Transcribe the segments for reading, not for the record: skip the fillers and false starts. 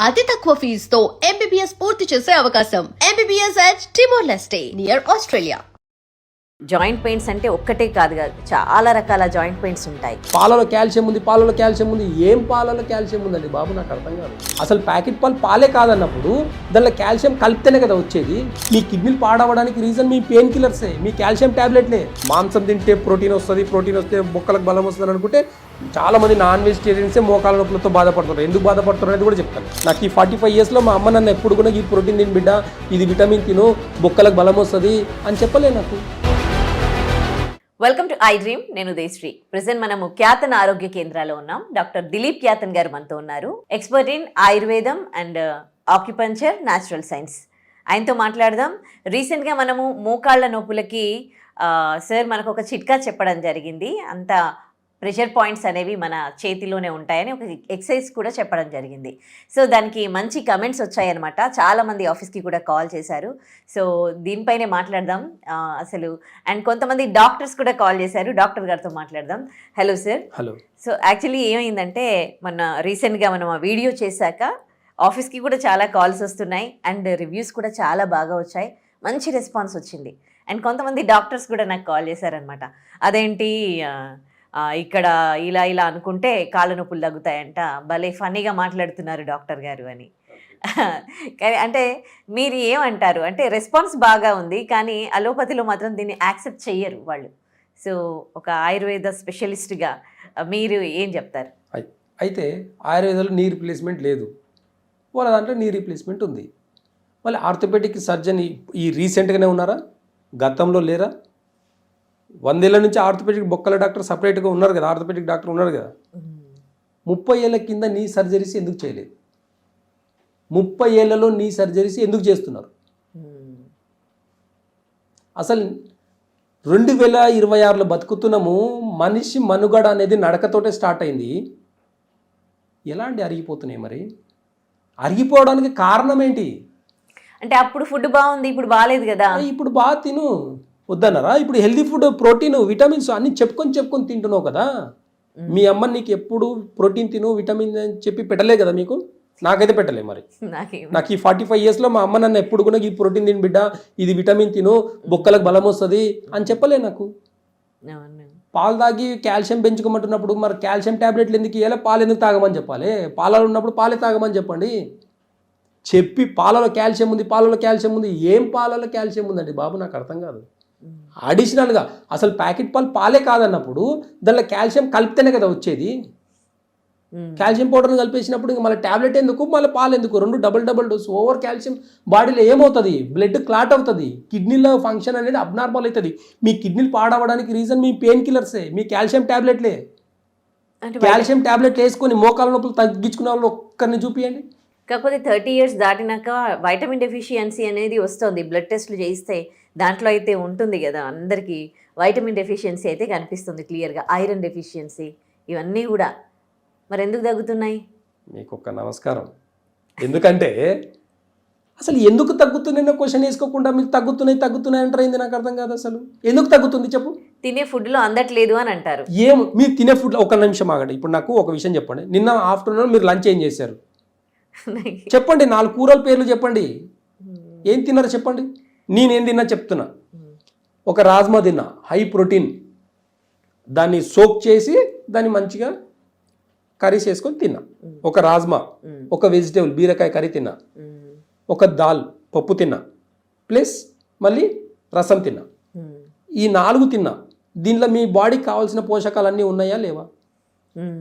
అతి తక్కువ ఫీజుతో MBBS పూర్తి చేసే అవకాశం. MBBS at Timor-Leste near Australia. Joint pains అంటే ఒక్కటే కాదు చాలా రకాల జాయింట్ పెయిన్స్ ఉంటాయి. పాలలో కాల్షియం ఉంది, పాలలో కాల్షియం ఉంది. ఏం పాలలో కాల్షియం ఉందండి బాబు, నాకు అర్థం కాదు. అసలు ప్యాకెట్ పాలు పాలే కాదన్నప్పుడు దాంట్లో కాల్షియం కలిపితేనే కదా వచ్చేది. మీ కిడ్నీలు పాడవడానికి రీజన్ మీ పెయిన్ కిల్లర్సే, మీ కాల్షియం టాబ్లెట్లే. మాంసం తింటే ప్రోటీన్ వస్తుంది, ప్రోటీన్ వస్తే బొక్కలకు బలం వస్తుంది అనుకుంటే చాలా మంది నాన్ వెజిటేరియన్సే మోకాల నొప్పులతో బాధపడుతున్నారు. ఎందుకు బాధపడుతున్నారు అనేది కూడా చెప్తాను. నాకు ఈ 45 yearsలో మా అమ్మ నన్ను ఎప్పుడు కూడా ఈ ప్రోటీన్ తిని బిడ్డ, ఇది విటమిన్ తిను, బొక్కలకు బలం వస్తుంది అని చెప్పలే నాకు. Welcome to I dream. నేను ఉదయశ్రీ. ప్రెసెంట్ మనము క్యాతన్ ఆరోగ్య కేంద్రాలో ఉన్నాం. డాక్టర్ దిలీప్ క్యాతన్ గారు మనతో ఉన్నారు. ఎక్స్పర్ట్ ఇన్ ఆయుర్వేదం అండ్ ఆక్యుపంచర్, న్యాచురల్ సైన్స్. ఆయనతో మాట్లాడదాం. రీసెంట్గా మనము మోకాళ్ళ నొప్పులకి సార్ మనకు ఒక చిట్కా చెప్పడం జరిగింది. అంత ప్రెషర్ పాయింట్స్ అనేవి మన చేతిలోనే ఉంటాయని ఒక ఎక్సర్సైజ్ కూడా చెప్పడం జరిగింది. సో దానికి మంచి కమెంట్స్ వచ్చాయన్నమాట. చాలామంది ఆఫీస్కి కూడా కాల్ చేశారు. సో దీనిపైనే మాట్లాడదాం అసలు. అండ్ కొంతమంది డాక్టర్స్ కూడా కాల్ చేశారు. డాక్టర్ గారితో మాట్లాడదాం. Hello sir. Hello. So actually ఏమైందంటే మొన్న రీసెంట్గా మనం ఆ వీడియో చేశాక ఆఫీస్కి కూడా చాలా కాల్స్ వస్తున్నాయి అండ్ రివ్యూస్ కూడా చాలా బాగా వచ్చాయి. మంచి రెస్పాన్స్ వచ్చింది. అండ్ కొంతమంది డాక్టర్స్ కూడా నాకు కాల్ చేశారనమాట. అదేంటి ఇక్కడ ఇలా ఇలా అనుకుంటే కాళ్ళ నొప్పులు తగ్గుతాయంట, భలే ఫన్నీగా మాట్లాడుతున్నారు డాక్టర్ గారు అని. కానీ అంటే మీరు ఏమంటారు అంటే రెస్పాన్స్ బాగా ఉంది, కానీ అలోపతిలో మాత్రం దీన్ని యాక్సెప్ట్ చెయ్యరు వాళ్ళు. సో ఒక ఆయుర్వేద స్పెషలిస్ట్గా మీరు ఏం చెప్తారు? అయితే ఆయుర్వేదంలో నీ రీప్లేస్మెంట్ లేదు, వాళ్ళ దాంట్లో నీ రీప్లేస్మెంట్ ఉంది. మళ్ళీ ఆర్థోపెడిక్ సర్జన్ ఈ రీసెంట్గానే ఉన్నారా, గతంలో లేరా? 100 ఏళ్ల నుంచి ఆర్థోపెడిక్ బొక్కల డాక్టర్ సపరేట్గా ఉన్నారు కదా, ఆర్థోపెడిక్ డాక్టర్ ఉన్నారు కదా. 30 ఏళ్ల కింద నీ సర్జరీస్ ఎందుకు చేయలేదు? 30 ఏళ్లలో నీ సర్జరీస్ ఎందుకు చేస్తున్నారు? అసలు 2026లో బతుకుతున్నాము. మనిషి మనుగడ అనేది నడకతోటే స్టార్ట్ అయింది. ఎలాంటి అరిగిపోతున్నాయి మరి? అరిగిపోవడానికి కారణం ఏంటి? అంటే అప్పుడు ఫుడ్ బాగుంది, ఇప్పుడు బాగాలేదు కదా. ఇప్పుడు బాగా తిను వద్దన్నారా? ఇప్పుడు హెల్దీ ఫుడ్, ప్రోటీన్, విటమిన్స్ అన్ని చెప్పుకొని తింటున్నావు కదా. మీ అమ్మ నీకు ఎప్పుడు ప్రోటీన్ తిను, విటమిన్ అని చెప్పి పెట్టలే కదా మీకు? నాకైతే పెట్టలే. మరి నాకు ఈ 45 yearsలో మా అమ్మ నన్ను ఎప్పుడు కూడా ఈ ప్రోటీన్ తిని బిడ్డ, ఇది విటమిన్ తిను, బొక్కలకు బలం వస్తుంది అని చెప్పలే నాకు. పాలు తాగి కాల్షియం పెంచుకోమంటున్నప్పుడు మరి కాల్షియం టాబ్లెట్లు ఎందుకు ఇవ్వాలి? పాలు ఎందుకు తాగమని చెప్పాలి? పాలలో ఉన్నప్పుడు పాలే తాగమని చెప్పండి. చెప్పి పాలలో కాల్షియం ఉంది, పాలలో కాల్షియం ఉంది. ఏం పాలలో కాల్షియం ఉందండి బాబు, నాకు అర్థం కాదు. అడిషనల్గా అసలు ప్యాకెట్ పాలు పాలే కాదన్నప్పుడు దాంట్లో కాల్షియం కలిపితేనే కదా వచ్చేది. కాల్షియం పౌడర్ని కలిపేసినప్పుడు ఇంకా మళ్ళీ ట్యాబ్లెట్ ఎందుకు, మళ్ళీ పాలు ఎందుకు? రెండు డబుల్ డోస్. ఓవర్ కాల్షియం బాడీలో ఏమవుతుంది? బ్లడ్ క్లాట్ అవుతుంది, కిడ్నీలో ఫంక్షన్ అనేది అబ్నార్మల్ అవుతుంది. మీ కిడ్నీలు పాడవడానికి రీజన్ మీ పెయిన్ కిల్లర్సే, మీ కాల్షియం ట్యాబ్లెట్లే. కాల్షియం ట్యాబ్లెట్ వేసుకొని మోకాల నొప్పులు తగ్గించుకునే వాళ్ళు ఒక్కరిని చూపియండి. కాకపోతే 30 years దాటినాక వైటమిన్ డెఫిషియన్సీ అనేది వస్తుంది. బ్లడ్ టెస్ట్లు చేయిస్తే దాంట్లో అయితే ఉంటుంది కదా, అందరికీ వైటమిన్ డెఫిషియన్సీ అయితే కనిపిస్తుంది క్లియర్గా. ఐరన్ డెఫిషియన్సీ, ఇవన్నీ కూడా మరి ఎందుకు తగ్గుతున్నాయి? మీకు ఒక నమస్కారం. ఎందుకంటే అసలు ఎందుకు తగ్గుతున్నాయో క్వశ్చన్ వేసుకోకుండా మీరు తగ్గుతున్నాయి అంటారు. నాకు అర్థం కాదు అసలు ఎందుకు తగ్గుతుంది చెప్పు. తినే ఫుడ్లో అందట్లేదు అని అంటారు. మీరు తినే ఫుడ్, ఒక నిమిషం ఆగండి. ఇప్పుడు నాకు ఒక విషయం చెప్పండి. నిన్న ఆఫ్టర్నూన్ మీరు లంచ్ ఏం చేశారు చెప్పండి. 4 కూరల పేర్లు చెప్పండి. ఏం తిన్నారో చెప్పండి. నేనేం తిన్నా చెప్తున్నా. ఒక రాజ్మా తిన్నా, హై ప్రోటీన్. దాన్ని సోక్ చేసి దాన్ని మంచిగా కర్రీస్ వేసుకొని తిన్నా. ఒక రాజ్మా, ఒక వెజిటేబుల్ బీరకాయ కర్రీ తిన్నా, ఒక దాల్ పప్పు తిన్నా, ప్లస్ మళ్ళీ రసం తిన్నా. ఈ 4 తిన్నా. దీనిలో మీ బాడీకి కావాల్సిన పోషకాలన్నీ ఉన్నాయా లేవా?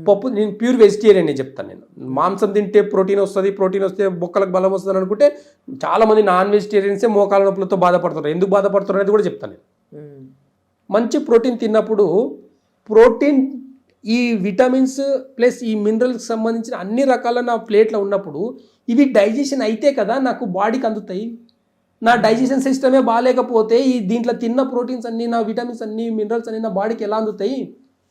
పప్పు, నేను ప్యూర్ వెజిటేరియన్ అని చెప్తాను. నేను మాంసం తింటే ప్రోటీన్ వస్తుంది, ప్రోటీన్ వస్తే బొక్కలకు బలం వస్తుంది అనుకుంటే చాలామంది నాన్ వెజిటేరియన్సే మోకాల నొప్పులతో బాధపడుతున్నారు. ఎందుకు బాధపడుతున్నారు అనేది కూడా చెప్తాను నేను. మంచి ప్రోటీన్ తిన్నప్పుడు ప్రోటీన్, ఈ విటమిన్స్ ప్లస్ ఈ మినరల్కి సంబంధించిన అన్ని రకాల నా ప్లేట్లో ఉన్నప్పుడు ఇవి డైజెషన్ అయితే కదా నాకు బాడీకి అందుతాయి. నా డైజెషన్ సిస్టమే బాగాలేకపోతే ఈ దీంట్లో తిన్న ప్రోటీన్స్ అన్నీ, నా విటమిన్స్ అన్నీ, మినరల్స్ అన్నీ నా బాడీకి ఎలా అందుతాయి?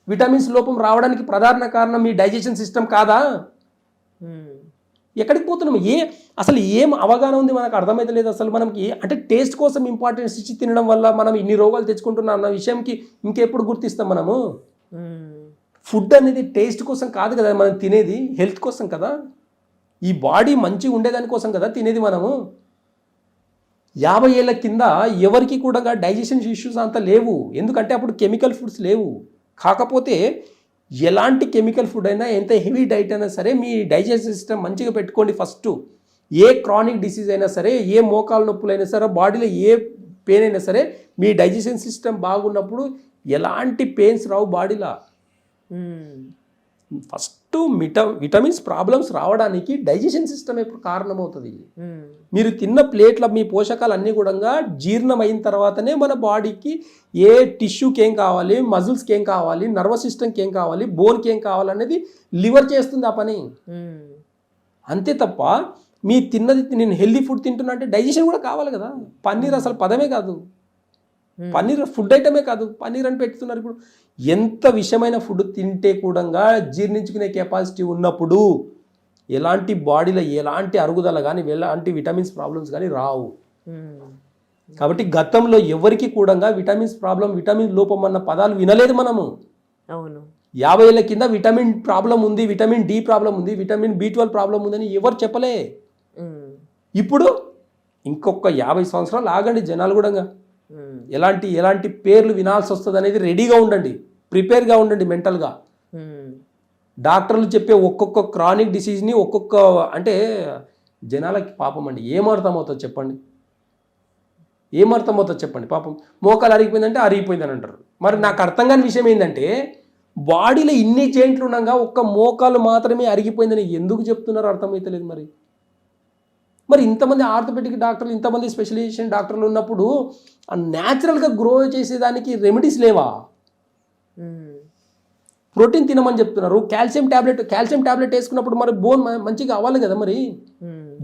విటమిన్స్ లోపం రావడానికి ప్రధాన కారణం మీ డైజెషన్ సిస్టమ్ కాదా? ఎక్కడికి పోతున్నాం? అసలు ఏం అవగాహన ఉంది మనకు అర్థమైతే లేదు. అసలు మనం అంటే టేస్ట్ కోసం ఇంపార్టెన్స్ ఇచ్చి తినడం వల్ల మనం ఇన్ని రోగాలు తెచ్చుకుంటున్నాం అన్న విషయంకి ఇంకెప్పుడు గుర్తిస్తాం మనము? ఫుడ్ అనేది టేస్ట్ కోసం కాదు కదా మనం తినేది, హెల్త్ కోసం కదా. ఈ బాడీ మంచిగా ఉండేదానికోసం కదా తినేది మనము. 50 ఏళ్ళ కింద ఎవరికి కూడా డైజెషన్ ఇష్యూస్ అంత లేవు, ఎందుకంటే అప్పుడు కెమికల్ ఫుడ్స్ లేవు. కాకపోతే ఎలాంటి కెమికల్ ఫుడ్ అయినా, ఎంత హెవీ డైట్ అయినా సరే, మీ డైజెషన్ సిస్టమ్ మంచిగా పెట్టుకోండి ఫస్ట్. ఏ క్రానిక్ డిసీజ్ అయినా సరే, ఏ మోకాలు నొప్పులైనా సరే, బాడీలో ఏ పెయిన్ అయినా సరే, మీ డైజెషన్ సిస్టమ్ బాగున్నప్పుడు ఎలాంటి పెయిన్స్ రావు బాడీలో. ఫస్ట్ విటమిన్స్ ప్రాబ్లమ్స్ రావడానికి డైజెషన్ సిస్టమ్ ఎప్పుడు కారణమవుతుంది. మీరు తిన్న ప్లేట్ల మీ పోషకాలు అన్నీ కూడా జీర్ణం అయిన తర్వాతనే మన బాడీకి ఏ టిష్యూకి ఏం కావాలి, మజిల్స్కి ఏం కావాలి, నర్వస్ సిస్టమ్కి ఏం కావాలి, బోన్కి ఏం కావాలి అనేది లివర్ చేస్తుంది ఆ పని. అంతే తప్ప మీ తిన్నది నేను హెల్దీ ఫుడ్ తింటున్నా అంటే డైజెషన్ కూడా కావాలి కదా. పన్నీర్ అసలు పదమే కాదు, పన్నీర్ ఫుడ్ ఐటమే కాదు, పన్నీర్ అని పెడుతున్నారు. ఇప్పుడు ఎంత విషమైన ఫుడ్ తింటే కూడా జీర్ణించుకునే కెపాసిటీ ఉన్నప్పుడు ఎలాంటి బాడీలో ఎలాంటి అరుగుదల కానీ, ఎలాంటి విటమిన్స్ ప్రాబ్లమ్స్ కానీ రావు. కాబట్టి గతంలో ఎవరికి కూడా విటమిన్స్ ప్రాబ్లం, విటమిన్ లోపం అన్న పదాలు వినలేదు మనము. అవును, 50 ఏళ్ళ కింద విటమిన్ ప్రాబ్లం ఉంది, విటమిన్ డి ప్రాబ్లం ఉంది, విటమిన్ B12 ప్రాబ్లం ఉందని ఎవరు చెప్పలే. ఇప్పుడు ఇంకొక 50 సంవత్సరాలు ఆగండి జనాలు కూడా ఎలాంటి పేర్లు వినాల్సి వస్తుంది అనేది రెడీగా ఉండండి, ప్రిపేర్గా ఉండండి మెంటల్గా. డాక్టర్లు చెప్పే ఒక్కొక్క క్రానిక్ డిసీజ్ని ఒక్కొక్క అంటే జనాలకి పాపం అండి ఏమర్థమవుతుంది చెప్పండి, ఏమర్థమవుతుంది చెప్పండి. పాపం మోకాలు అరిగిపోయిందంటే అరిగిపోయిందని అంటారు. మరి నాకు అర్థం కాని విషయం ఏంటంటే బాడీలో ఇన్ని జాయింట్లు ఉండగా ఒక్క మోకాలు మాత్రమే అరిగిపోయిందని ఎందుకు చెప్తున్నారో అర్థమవుతలేదు. మరి ఇంతమంది ఆర్థోపెడిక్ డాక్టర్లు, ఇంతమంది స్పెషలైజేషన్ డాక్టర్లు ఉన్నప్పుడు న్యాచురల్గా గ్రో చేసేదానికి రెమెడీస్ లేవా? ప్రోటీన్ తినమని చెప్తున్నారు, కాల్షియం టాబ్లెట్ వేసుకున్నప్పుడు మరి బోన్ మంచిగా అవ్వాలి కదా. మరి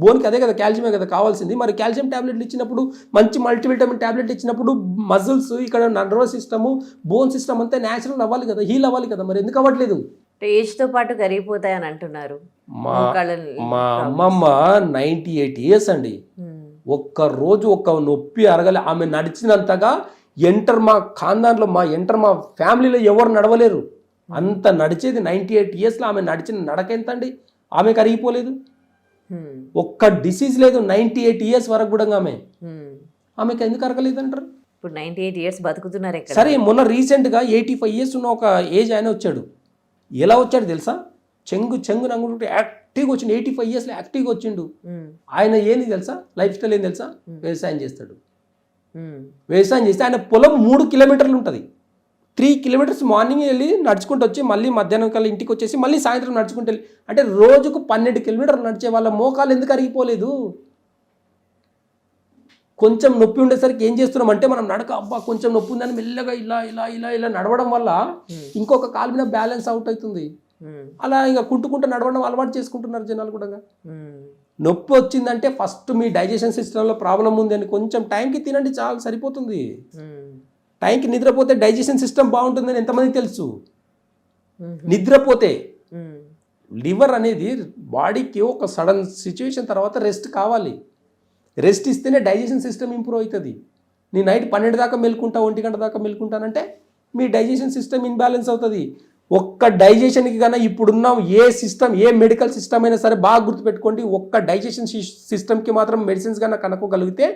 బోన్కి అదే కదా, కాల్షియమే కదా కావాల్సింది. మరి కాల్షియం టాబ్లెట్లు ఇచ్చినప్పుడు, మంచి మల్టీవిటమిన్ టాబ్లెట్ ఇచ్చినప్పుడు మజిల్స్, ఇక్కడ నర్వస్ సిస్టమ్, బోన్ సిస్టమ్ అంతా న్యాచురల్ అవ్వాలి కదా, హీల్ అవ్వాలి కదా. మరి ఎందుకు అవ్వట్లేదు? ఏజ్తో పాటు కరిగిపోతాయని అంటున్నారు. మా అమ్మమ్మ 98 ఇయర్స్ అండి. ఒక్క రోజు ఒక్క నొప్పి అరగలే. ఆమె నడిచినంతగా మా ఖాందాన్లో మా ఫ్యామిలీలో ఎవరు నడవలేరు, అంత నడిచేది. 98 ఇయర్స్లో ఆమె నడిచిన నడక ఎంత అండి, ఆమె కరిగిపోలేదు. ఒక్క డిసీజ్ లేదు 98 ఇయర్స్ వరకు కూడా. ఆమెకి ఎందుకు అరగలేదు అంటారు? ఇప్పుడు 98 ఇయర్స్ బతుకుతున్నారు. సరే, మొన్న రీసెంట్గా 85 ఇయర్స్ ఉన్న ఒక ఏజ్ ఆయన వచ్చాడు. ఎలా వచ్చాడు తెలుసా? చెంగు నంగుంటే యాక్టివ్గా వచ్చిండు. 85 ఇయర్స్లో యాక్టివ్గా వచ్చిండు. ఆయన ఏంది తెలుసా లైఫ్ స్టైల్ ఏంది తెలుసా? వ్యవసాయం చేస్తాడు. వ్యవసాయం చేస్తే ఆయన పొలం 3 కిలోమీటర్లు ఉంటుంది. 3 కిలోమీటర్స్ మార్నింగ్ వెళ్ళి నడుచుకుంటూ వచ్చి మళ్ళీ మధ్యాహ్నం కల్లా ఇంటికి వచ్చేసి మళ్ళీ సాయంత్రం నడుచుకుంటూ వెళ్ళి, అంటే రోజుకు 12 కిలోమీటర్లు నడిచే వాళ్ళ మోకాలు ఎందుకు అరిగిపోలేదు? కొంచెం నొప్పి ఉండేసరికి ఏం చేస్తున్నాం అంటే మనం అబ్బా కొంచెం నొప్పి ఉందని మెల్లగా ఇలా ఇలా ఇలా ఇలా నడవడం వల్ల ఇంకొక కాలు మీద బ్యాలెన్స్ అవుట్ అవుతుంది. అలా ఇంకా కుంటుకుంటూ నడవడం అలవాటు చేసుకుంటున్నారు జనాలు కూడా. నొప్పి వచ్చిందంటే ఫస్ట్ మీ డైజెషన్ సిస్టంలో ప్రాబ్లం ఉంది అని కొంచెం టైంకి తినండి, చాలా సరిపోతుంది. టైంకి నిద్రపోతే డైజెషన్ సిస్టమ్ బాగుంటుందని ఎంతమందికి తెలుసు? నిద్రపోతే లివర్ అనేది బాడీకి ఒక సడన్ సిచ్యువేషన్ తర్వాత రెస్ట్ కావాలి. రెస్ట్ ఇస్తేనే డైజెషన్ సిస్టమ్ ఇంప్రూవ్ అవుతుంది. నీ నైట్ 12 దాకా మెలుకుంటా, 1 గంట దాకా మెలుకుంటానంటే మీ డైజెషన్ సిస్టమ్ ఇన్బ్యాలెన్స్ అవుతుంది. ఒక్క డైజెషన్కి కన్నా ఇప్పుడున్న ఏ సిస్టమ్, ఏ మెడికల్ సిస్టమ్ అయినా సరే బాగా గుర్తుపెట్టుకోండి, ఒక్క డైజెషన్ సిస్టమ్కి మాత్రం మెడిసిన్స్ కన్నా కనుక్కోగలిగితే,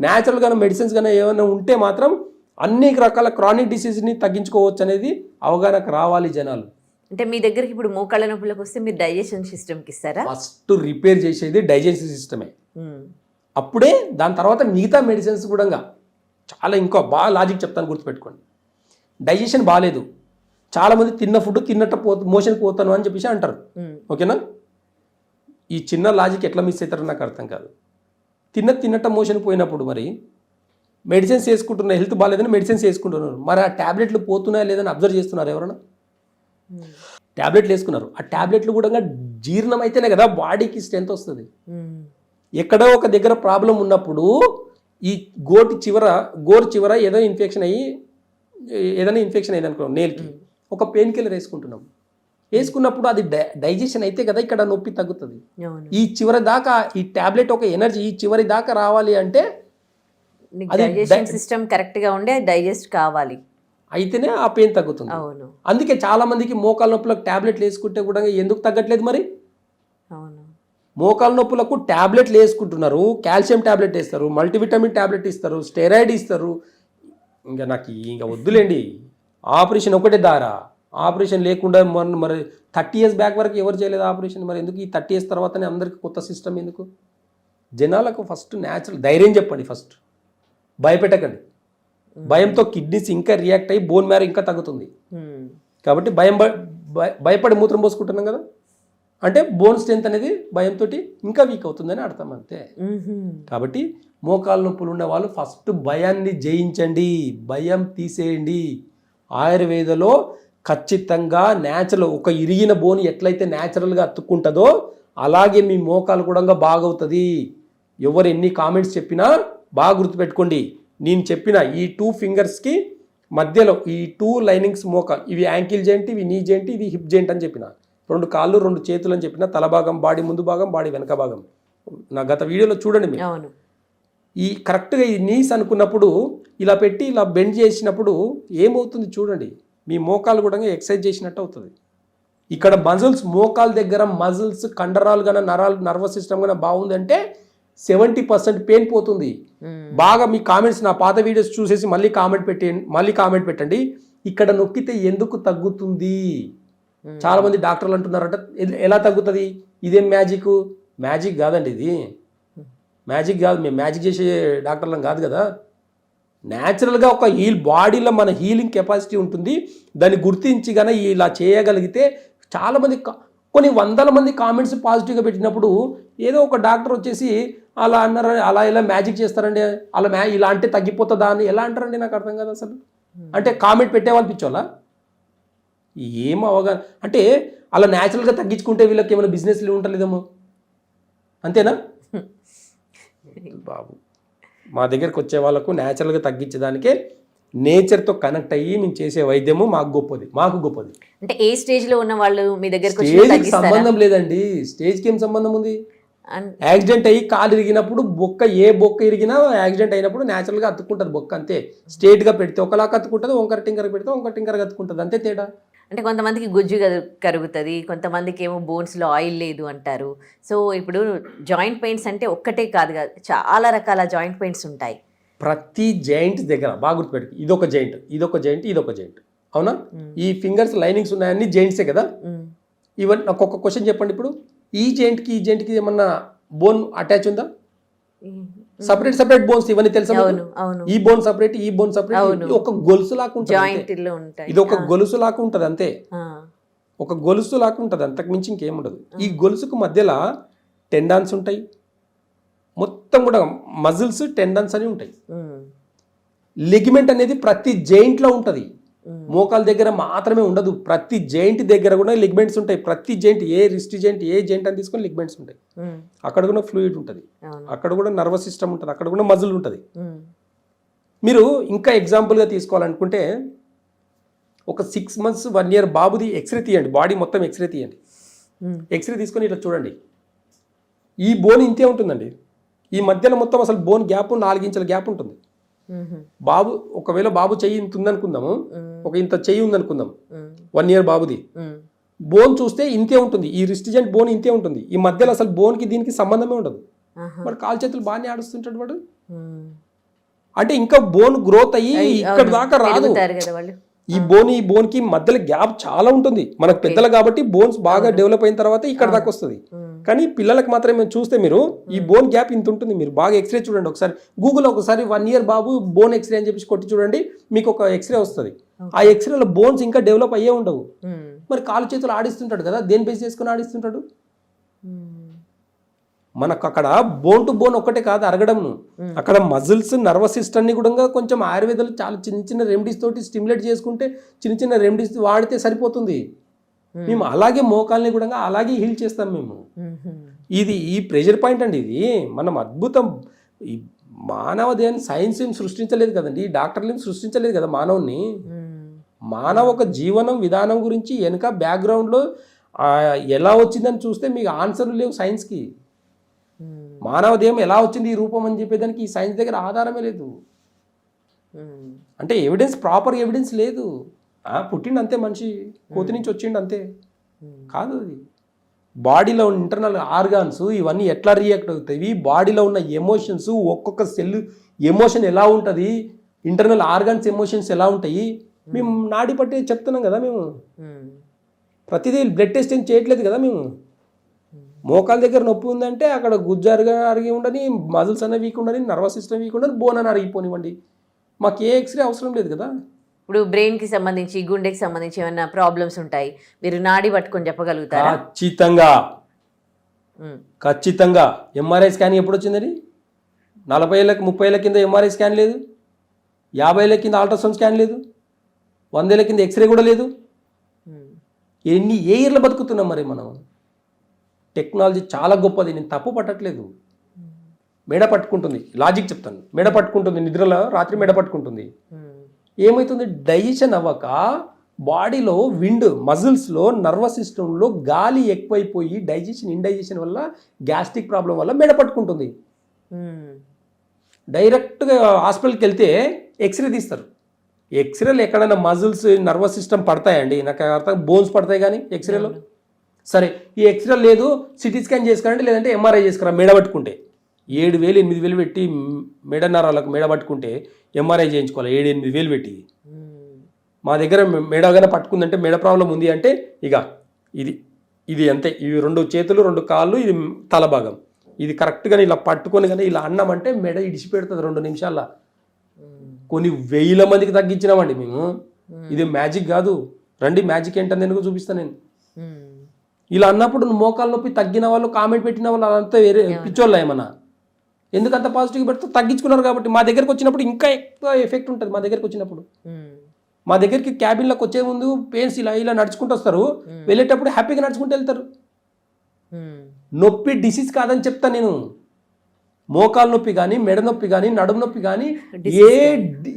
న్యాచురల్గా మెడిసిన్స్ కన్నా ఏమైనా ఉంటే మాత్రం అన్ని రకాల క్రానిక్ డిసీజ్ని తగ్గించుకోవచ్చు అనేది అవగాహనకు రావాలి జనాలు. అంటే మీ దగ్గరికి ఇప్పుడు మోకాళ్ళ నొప్పులకు వస్తే మీరు డైజెషన్ సిస్టమ్కి ఇస్తారా? ఫస్ట్ రిపేర్ చేసేది డైజెషన్ సిస్టమే. అప్పుడే దాని తర్వాత మిగతా మెడిసిన్స్ కూడా. చాలా ఇంకో బాగా లాజిక్ చెప్తాను, గుర్తుపెట్టుకోండి. డైజెషన్ బాగాలేదు, చాలామంది తిన్న ఫుడ్ తిన్నట్టు మోషన్ పోతాను అని చెప్పేసి అంటారు. ఓకేనా? ఈ చిన్న లాజిక్ ఎట్లా మిస్ అవుతారో నాకు అర్థం కాదు. తిన్నట్టు మోషన్ పోయినప్పుడు మరి మెడిసిన్స్ వేసుకుంటున్నారు, హెల్త్ బాగాలేదని మెడిసిన్స్ వేసుకుంటున్నారు, మరి ఆ ట్యాబ్లెట్లు పోతున్నాయా లేదని అబ్జర్వ్ చేస్తున్నారు ఎవరైనా? ట్యాబ్లెట్లు వేసుకున్నారు, ఆ ట్యాబ్లెట్లు కూడా జీర్ణం అయితేనే కదా బాడీకి స్ట్రెంత్ వస్తుంది. ఎక్కడో ఒక దగ్గర ప్రాబ్లం ఉన్నప్పుడు ఈ గోరు చివర ఏదైనా ఇన్ఫెక్షన్ అయ్యింది అనుకో, నేల్కి ఒక పెయిన్ కిల్లర్ వేసుకున్నప్పుడు అది డైజెషన్ అయితే కదా ఇక్కడ నొప్పి తగ్గుతుంది. ఈ చివరి దాకా ఈ టాబ్లెట్ ఒక ఎనర్జీ ఈ చివరి దాకా రావాలి అంటే డైజెషన్ సిస్టమ్ కరెక్ట్గా ఉండే డైజెస్ట్ కావాలి, అయితేనే ఆ పెయిన్ తగ్గుతుంది. అందుకే చాలా మందికి మోకాల నొప్పులకు టాబ్లెట్లు వేసుకుంటే కూడా ఎందుకు తగ్గట్లేదు మరి? మోకాల నొప్పులకు ట్యాబ్లెట్లు వేసుకుంటున్నారు, కాల్షియం ట్యాబ్లెట్ వేస్తారు, మల్టీవిటమిన్ ట్యాబ్లెట్ ఇస్తారు, స్టెరాయిడ్ ఇస్తారు. ఇంకా నాకు ఇంకా వద్దులేండి. ఆపరేషన్ ఒకటే దారా. ఆపరేషన్ లేకుండా మరి 30 years బ్యాక్ వరకు ఎవరు చేయలేదు ఆపరేషన్. మరి ఎందుకు ఈ 30 years తర్వాతనే అందరికీ కొత్త సిస్టమ్ ఎందుకు? జనాలకు ఫస్ట్ న్యాచురల్ ధైర్యం చెప్పండి, ఫస్ట్ భయపెట్టకండి. భయంతో కిడ్నీస్ ఇంకా రియాక్ట్ అయ్యి బోన్ మ్యారో ఇంకా తగ్గుతుంది. కాబట్టి భయపడి మూత్రం పోసుకుంటున్నాం కదా, అంటే బోన్ స్ట్రెంత్ అనేది భయంతో ఇంకా వీక్ అవుతుందని అర్థం అంతే. కాబట్టి మోకాలు నొప్పులు ఉన్న వాళ్ళు ఫస్ట్ భయాన్ని జయించండి, భయం తీసేయండి. ఆయుర్వేదలో ఖచ్చితంగా న్యాచురల్, ఒక ఇరిగిన బోన్ ఎట్లయితే న్యాచురల్గా అతుక్కుంటుందో అలాగే మీ మోకాలు కూడా బాగవుతుంది. ఎవరు ఎన్ని కామెంట్స్ చెప్పినా బాగా గుర్తుపెట్టుకోండి. నేను చెప్పిన ఈ 2 ఫింగర్స్కి మధ్యలో ఈ 2 లైనింగ్స్ మోకాలు, ఇవి యాంకిల్ జాయింట్, ఇవి నీ జాయింట్, ఇవి హిప్ జాయింట్ అని చెప్పిన. 2 కాళ్ళు 2 చేతులు అని చెప్పిన. తల భాగం, బాడీ ముందు భాగం, బాడీ వెనక భాగం. నా గత వీడియోలో చూడండి మీరు. ఈ కరెక్ట్గా ఈ నీస్ అనుకున్నప్పుడు ఇలా పెట్టి ఇలా బెండ్ చేసినప్పుడు ఏమవుతుంది చూడండి. మీ మోకాలు కూడా ఎక్సర్సైజ్ చేసినట్టు అవుతుంది. ఇక్కడ మజిల్స్, మోకాల దగ్గర మజిల్స్, కండరాలు కానీ నరాలు, నర్వస్ సిస్టమ్ కానీ బాగుందంటే 70% పెయిన్ పోతుంది. బాగా మీ కామెంట్స్, నా పాత వీడియోస్ చూసేసి మళ్ళీ కామెంట్ పెట్టండి. ఇక్కడ నొక్కితే ఎందుకు తగ్గుతుంది? చాలా మంది డాక్టర్లు అంటున్నారంట ఎలా తగ్గుతుంది, ఇదేం మ్యాజిక్? మ్యాజిక్ కాదండి, ఇది మ్యాజిక్ కాదు. మేము మ్యాజిక్ చేసే డాక్టర్లం కాదు కదా. న్యాచురల్గా ఒక బాడీలో మన హీలింగ్ కెపాసిటీ ఉంటుంది. దాన్ని గుర్తించి కానీ ఇలా చేయగలిగితే చాలామంది, కొన్ని 100 మంది కామెంట్స్ పాజిటివ్గా పెట్టినప్పుడు ఏదో ఒక డాక్టర్ వచ్చేసి అలా అన్నారు, అలా ఇలా మ్యాజిక్ చేస్తారండి, అలా ఇలా అంటే తగ్గిపోతుందా అని ఎలా అంటారండి? నాకు అర్థం కాదు అసలు. అంటే కామెంట్ పెట్టేవాళ్ళు పిచ్చోళ్ళ ఏం అవగాహన? అంటే అలా న్యాచురల్గా తగ్గించుకుంటే వీళ్ళకి ఏమైనా బిజినెస్లు ఉండలేదేమో, అంతేనా బాబు? మా దగ్గరకు వచ్చే వాళ్ళకు న్యాచురల్గా తగ్గించేదానికే నేచర్తో కనెక్ట్ అయ్యి మేము చేసే వైద్యము మాకు గొప్పది. అంటే ఏ స్టేజ్లో ఉన్న వాళ్ళు మీ దగ్గరకు స్టేజ్కి సంబంధం లేదండి. స్టేజ్కి ఏం సంబంధం ఉంది? యాక్సిడెంట్ అయ్యి కాలు ఇరిగినప్పుడు ఏ బొక్క ఇరిగినా యాక్సిడెంట్ అయినప్పుడు న్యాచురల్గా అతుక్కుంటుంది బొక్క, అంతే. స్ట్రేట్గా పెడితే ఒకలాగా అతుక్కుంటుంది, వంకర టింకర పెడితే వంకర టింకరగా అతుక్కుంటుంది, అంతే తేడా. అంటే కొంతమందికి గుజ్జు కరుగుతుంది, కొంతమందికి ఏమో బోన్స్లో ఆయిల్ లేదు అంటారు. సో ఇప్పుడు జాయింట్ పెయిన్స్ అంటే ఒక్కటే కాదు, చాలా రకాల జాయింట్ పెయిన్స్ ఉంటాయి. ప్రతి జాయింట్ దగ్గర బాగా గుర్తుపెట్టి, ఇదొక జాయింట్, ఇదొక జాయింట్, ఇదొక జాయింట్, అవునా? ఈ ఫింగర్స్ లైనింగ్స్ ఉన్నాయన్నీ జాయింట్సే కదా. ఈవెన్ నాకు ఒక క్వశ్చన్ చెప్పండి. ఇప్పుడు ఈ జాయింట్కి ఏమన్నా బోన్ అటాచ్ ఉందా? సపరేట్ బోన్స్ ఇవన్నీ తెలుసా? ఈ బోన్ సపరేట్, ఈ బోన్ సపరేట్. ఒక గొలుసు లాగా ఉంటుంది, ఇది ఒక గొలుసు లాగా ఉంటుంది అంతే. ఒక గొలుసు లాగా ఉంటుంది, అంతకు మించి ఇంకేముండదు. ఈ గొలుసుకు మధ్యలో టెండాన్స్ ఉంటాయి, మొత్తం కూడా మజిల్స్, టెండన్స్ అని ఉంటాయి. లిగమెంట్ అనేది ప్రతి జాయింట్లో ఉంటుంది, మోకాల దగ్గర మాత్రమే ఉండదు. ప్రతి జాయింట్ దగ్గర కూడా లిగమెంట్స్ ఉంటాయి. ప్రతి జాయింట్, ఏ రిస్ట్ జాయింట్, ఏ జాయింట్ అని తీసుకొని లిగమెంట్స్ ఉంటాయి. అక్కడ కూడా ఫ్లూయిడ్ ఉంటుంది, అక్కడ కూడా నర్వస్ సిస్టమ్ ఉంటుంది, అక్కడ కూడా మజిల్ ఉంటుంది. మీరు ఇంకా ఎగ్జాంపుల్గా తీసుకోవాలనుకుంటే ఒక 6 months 1 year బాబుది ఎక్స్రే తీయండి, బాడీ మొత్తం ఎక్స్రే తీయండి. ఎక్స్రే తీసుకొని ఇట్లా చూడండి, ఈ బోన్ ఇంతే ఉంటుందండి. ఈ మధ్యలో మొత్తం అసలు బోన్ గ్యాప్ 4 inches గ్యాప్ ఉంటుంది. బాబు ఒకవేళ బాబు చెయ్యి ఇంత ఉందనుకుందాము, ఒక ఇంత చెయ్యి ఉందనుకుందాం, 1 year బాబుది బోన్ చూస్తే ఇంతే ఉంటుంది. ఈ రిస్ట్ జాయింట్ బోన్ ఇంతే ఉంటుంది. ఈ మధ్యలో అసలు బోన్కి దీనికి సంబంధమే ఉండదు. వాడు కాలు చేతులు బాగానే ఆడుస్తుంటాడు వాడు. అంటే ఇంకా బోన్ గ్రోత్ అయ్యి ఇక్కడ దాకా రాదు. ఈ బోన్కి మధ్యలో గ్యాప్ చాలా ఉంటుంది. మనకు పెద్దలు కాబట్టి బోన్స్ బాగా డెవలప్ అయిన తర్వాత ఇక్కడ దాకా వస్తుంది. కానీ పిల్లలకు మాత్రం మేము చూస్తే మీరు ఈ బోన్ గ్యాప్ ఇంత ఉంటుంది. మీరు బాగా ఎక్స్రే చూడండి ఒకసారి, గూగుల్లో ఒకసారి 1 year బాబు బోన్ ఎక్స్రే అని చెప్పి కొట్టి చూడండి, మీకు ఒక ఎక్స్రే వస్తుంది. ఆ ఎక్స్రేలో బోన్స్ ఇంకా డెవలప్ అయ్యే ఉండవు. మరి కాలు చేతులు ఆడిస్తుంటాడు కదా, దేని బేస్ చేసుకుని ఆడిస్తుంటాడు? మనకు అక్కడ బోన్ టు బోన్ ఒక్కటే కాదు అరగడం, అక్కడ మజిల్స్, నర్వస్ సిస్టమ్ని కూడా కొంచెం ఆయుర్వేదాలు చాలా చిన్న రెమెడీస్ తోటి స్టిమ్యులేట్ చేసుకుంటే, చిన్న రెమెడీస్ వాడితే సరిపోతుంది. మేము అలాగే మోకాల్ని కూడా అలాగే హీల్ చేస్తాం మేము. ఇది ఈ ప్రెషర్ పాయింట్ అండి, ఇది మనం అద్భుతం. ఈ మానవ దేహాన్ని సైన్స్ ఏం సృష్టించలేదు కదండి, డాక్టర్లు ఏం సృష్టించలేదు కదా మానవుని. మానవ ఒక జీవనం విధానం గురించి వెనక బ్యాక్గ్రౌండ్లో ఎలా వచ్చిందని చూస్తే మీకు ఆన్సర్లు లేవు సైన్స్కి. మానవ దేహం ఎలా వచ్చింది ఈ రూపం అని చెప్పేదానికి ఈ సైన్స్ దగ్గర ఆధారమే లేదు. అంటే ఎవిడెన్స్, ప్రాపర్ ఎవిడెన్స్ లేదు. పుట్టిండు అంతే మనిషి, కోతి నుంచి వచ్చిండు అంతే కాదు. అది బాడీలో ఉన్న ఇంటర్నల్ ఆర్గాన్స్ ఇవన్నీ ఎట్లా రియాక్ట్ అవుతాయి, బాడీలో ఉన్న ఎమోషన్స్, ఒక్కొక్క సెల్ ఎమోషన్ ఎలా ఉంటుంది, ఇంటర్నల్ ఆర్గాన్స్ ఎమోషన్స్ ఎలా ఉంటాయి, మేము నాడి పట్టి చెప్తున్నాం కదా. మేము ప్రతిదీ బ్లడ్ టెస్ట్ ఏం చేయట్లేదు కదా. మేము మోకాల దగ్గర నొప్పి ఉందంటే అక్కడ గుజ్జారుగా అరిగి ఉండని, మజిల్స్ అన్న వీక్ ఉండని, నర్వస్ సిస్టమ్ వీక్ ఉండని, బోన్ అని అరిగిపోనివ్వండి, మాకు ఏ ఎక్స్రే అవసరం లేదు కదా. ఇప్పుడు బ్రెయిన్కి సంబంధించి, గుండెకి సంబంధించి ఏమైనా ప్రాబ్లమ్స్ ఉంటాయి, మీరు నాడి పట్టుకొని చెప్పగలుగుతారా? ఖచ్చితంగా. ఎంఆర్ఐ స్కాన్ ఎప్పుడు వచ్చిందని? 40 ఏళ్ళకి 30 ఏళ్ళ కింద ఎంఆర్ఐ స్కాన్ లేదు, 50 ఏళ్ళ కింద అల్ట్రాసౌండ్ స్కాన్ లేదు, 100 ఏళ్ళ కింద ఎక్స్రే కూడా లేదు. ఏ ఇయర్లో బతుకుతున్నాం మరి మనం? టెక్నాలజీ చాలా గొప్పది, నేను తప్పు పట్టట్లేదు. మెడ పట్టుకుంటుంది, లాజిక్ చెప్తాను, మెడ పట్టుకుంటుంది, నిద్రలో రాత్రి మెడ పట్టుకుంటుంది. ఏమవుతుంది? డైజెషన్ అవ్వక బాడీలో విండ్, మజిల్స్లో, నర్వస్ సిస్టంలో గాలి ఎక్కువైపోయి డైజెషన్ ఇండైజెషన్ వల్ల, గ్యాస్ట్రిక్ ప్రాబ్లం వల్ల మెడ పట్టుకుంటుంది. డైరెక్ట్గా హాస్పిటల్కి వెళ్తే ఎక్స్రే తీస్తారు. ఎక్స్రేలు ఎక్కడైనా మజిల్స్, నర్వస్ సిస్టమ్ పడతాయండి? నాకు అర్థం, బోన్స్ పడతాయి కానీ ఎక్స్రేలో. సరే, ఈ ఎక్స్రే లేదు, సిటీ స్కాన్ చేసుకురండి, లేదంటే ఎంఆర్ఐ చేసుకురా. మెడ పట్టుకుంటే 7,000 8,000 పెట్టి మెడ నరాలకు మెడ పట్టుకుంటే ఎంఆర్ఐ చేయించుకోవాలి 7,000 8,000 పెట్టి. మా దగ్గర మెడగానే పట్టుకుందంటే మెడ ప్రాబ్లం ఉంది అంటే ఇక ఇది అంతే. ఇవి 2 చేతులు 2 కాళ్ళు, ఇది తల భాగం, ఇది కరెక్ట్గా ఇలా పట్టుకొని కానీ ఇలా అన్నామంటే మెడ ఇడిచి పెడుతుంది 2 నిమిషాల్లో. కొన్ని 1000 మందికి తగ్గించినామండి మేము. ఇది మ్యాజిక్ కాదు. రండి, మ్యాజిక్ ఏంటని ఎందుకు చూపిస్తాను నేను. ఇలా అన్నప్పుడు మోకాలు నొప్పి తగ్గిన వాళ్ళు, కామెంట్ పెట్టిన వాళ్ళు అదంతా వేరే పిచ్చోళ్ళ ఏమన్నా. ఎందుకంత పాజిటివ్గా పెడితే తగ్గించుకున్నారు కాబట్టి. మా దగ్గరకు వచ్చినప్పుడు ఇంకా ఎక్కువ ఎఫెక్ట్ ఉంటుంది. మా దగ్గరకు వచ్చినప్పుడు, మా దగ్గరికి క్యాబిన్లోకి వచ్చే ముందు పెయిన్స్ ఇలా నడుచుకుంటూ వస్తారు, వెళ్ళేటప్పుడు హ్యాపీగా నడుచుకుంటూ వెళ్తారు. నొప్పి డిసీజ్ కాదని చెప్తాను నేను. మోకాలు నొప్పి కానీ, మెడ నొప్పి కానీ, నడుము నొప్పి కానీ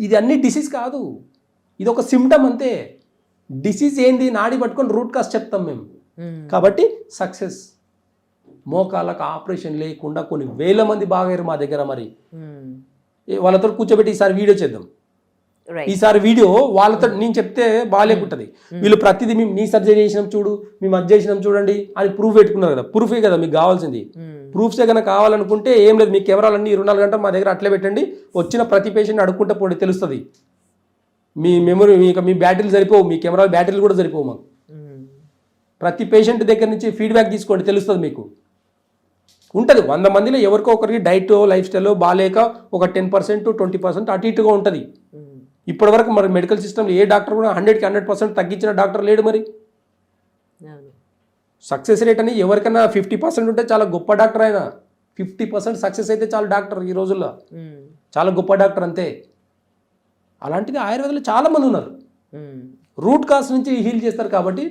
ఇది అన్ని డిసీజ్ కాదు. ఇది ఒక సిమ్టమ్ అంతే. డిసీజ్ ఏంది? నాడి పట్టుకొని రూట్ కాజ్ చెప్తాం మేము. కాబట్టి సక్సెస్. మోకాళ్ళకు ఆపరేషన్ లేకుండా కొన్ని 1000 మంది బాగారు మా దగ్గర. మరి వాళ్ళతో కూర్చోబెట్టి ఈసారి వీడియో చేద్దాం. ఈసారి వీడియో వాళ్ళతో నేను చెప్తే బాగాలేకుంటుంది. వీళ్ళు ప్రతిదీ మేము నీ సర్జరీ చేసినాం చూడు, మేము అది చేసినాం చూడండి అని ప్రూఫ్ పెట్టుకున్నారు కదా. ప్రూఫే కదా మీకు కావాల్సింది. ప్రూఫ్సే కనుక కావాలనుకుంటే ఏం లేదు, మీ కెమెరాలన్నీ 24 గంటలు మా దగ్గర అట్లే పెట్టండి. వచ్చిన ప్రతి పేషెంట్ అడుక్కుంటే పోండి, తెలుస్తుంది. మీ మెమరీ, మీ బ్యాటరీలు సరిపోవు, మీ కెమెరాల బ్యాటరీలు కూడా సరిపోవు మాకు. ప్రతి పేషెంట్ దగ్గర నుంచి ఫీడ్బ్యాక్ తీసుకోండి, తెలుస్తుంది మీకు. ఉంటుంది 100 మందిలో ఎవరికో ఒకరికి డైట్, లైఫ్ స్టైల్ బాగాలేక ఒక 10% 20% అటు ఇటుగా ఉంటుంది. ఇప్పటివరకు మరి మెడికల్ సిస్టమ్ ఏ డాక్టర్ కూడా 100కి 100% తగ్గించిన డాక్టర్ లేడు. మరి సక్సెస్ రేట్ అని ఎవరికైనా 50% ఉంటే చాలా గొప్ప డాక్టర్. అయినా 50% సక్సెస్ అయితే చాలా డాక్టర్ ఈ రోజుల్లో, చాలా గొప్ప డాక్టర్ అంతే. అలాంటిది ఆయుర్వేదంలో చాలా మంది ఉన్నారు. రూట్ కాజ్ నుంచి హీల్ చేస్తారు కాబట్టి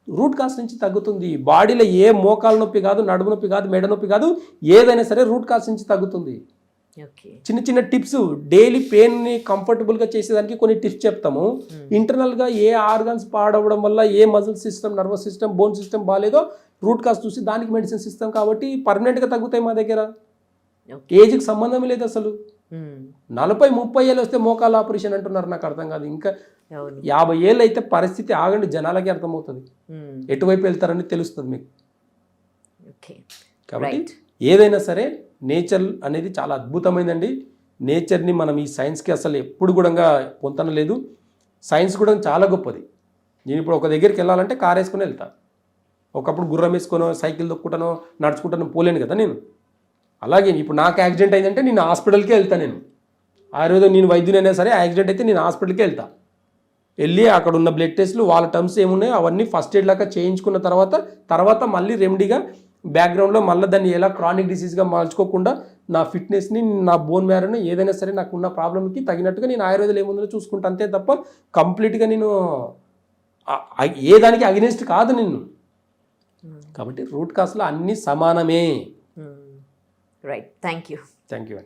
రూట్ కాజ్ నుంచి తగ్గుతుంది. బాడీలో ఏ మోకాలు నొప్పి కాదు, నడుము నొప్పి కాదు, మెడ నొప్పి కాదు, ఏదైనా సరే రూట్ కాజ్ నుంచి తగ్గుతుంది. చిన్న చిన్న టిప్స్, డైలీ పెయిన్ని కంఫర్టబుల్గా చేసేదానికి కొన్ని టిప్స్ చెప్తాము. ఇంటర్నల్గా ఏ ఆర్గాన్స్ పాడవడం వల్ల, ఏ muscle system, nervous system, bone system బాగాలేదో రూట్ కాజ్ చూసి దానికి మెడిసిన్స్ ఇస్తాం. కాబట్టి పర్మనెంట్గా తగ్గుతాయి మా దగ్గర. ఏజ్కి సంబంధం లేదు అసలు. 40-30 ఏళ్ళు వస్తే మోకాలు ఆపరేషన్ అంటున్నారు, నాకు అర్థం కాదు. ఇంకా 50 ఏళ్ళు అయితే పరిస్థితి ఆగండి, జనాలకి అర్థమవుతుంది, ఎటువైపు వెళ్తారని తెలుస్తుంది మీకు. కాబట్టి ఏదైనా సరే నేచర్ అనేది చాలా అద్భుతమైందండి. నేచర్ని మనం ఈ సైన్స్కి అసలు ఎప్పుడు కూడా పొందనలేదు. సైన్స్ కూడా చాలా గొప్పది. నేను ఇప్పుడు ఒక దగ్గరికి వెళ్ళాలంటే కార్ వేసుకొని వెళ్తా. ఒకప్పుడు గుర్రం వేసుకొని, సైకిల్ తొక్కుంటానో, నడుచుకుంటానో పోలేను కదా నేను. అలాగే ఇప్పుడు నాకు యాక్సిడెంట్ అయిందంటే నేను హాస్పిటల్కే వెళ్తాను. నేను ఆయుర్వేదం, నేను వైద్యునైనా సరే యాక్సిడెంట్ అయితే నేను హాస్పిటల్కే వెళ్తా. వెళ్ళి అక్కడ ఉన్న బ్లడ్ టెస్ట్లు, వాళ్ళ టర్మ్స్ ఏమున్నాయో అవన్నీ ఫస్ట్ ఎయిడ్ లాగా చేయించుకున్న తర్వాత మళ్ళీ రెమెడీగా బ్యాక్గ్రౌండ్లో మళ్ళీ దాన్ని ఎలా క్రానిక్ డిసీజ్గా మార్చుకోకుండా నా ఫిట్నెస్ని, నా బోన్ మ్యారోని, ఏదైనా సరే నాకు ఉన్న ప్రాబ్లమ్కి తగినట్టుగా నేను ఆయుర్వేదాలు ఏముందో చూసుకుంటా అంతే తప్ప కంప్లీట్గా నేను ఏ దానికి అగెనిస్ట్ కాదు నిన్ను. కాబట్టి రూట్ కాజ్లో అన్నీ సమానమే. Right, thank you. Thank you.